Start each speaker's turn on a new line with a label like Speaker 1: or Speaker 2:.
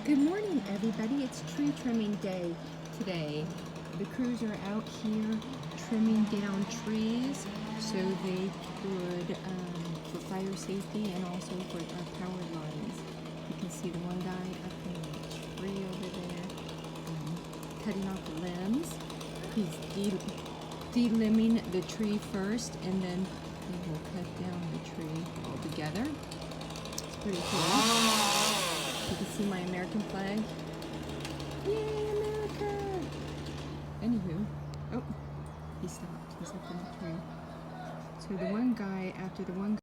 Speaker 1: Good morning, everybody. It's tree trimming day today. The crews are out here trimming down trees so they could, for fire safety and also for our power lines. You can see the one guy up in the tree over there cutting off the limbs. He's delimbing the tree first, and then he will cut down the tree altogether. It's pretty cool. You can see my American flag. Yay, America! Anywho, oh, he stopped. He's up in the tree. So the one guy, after the one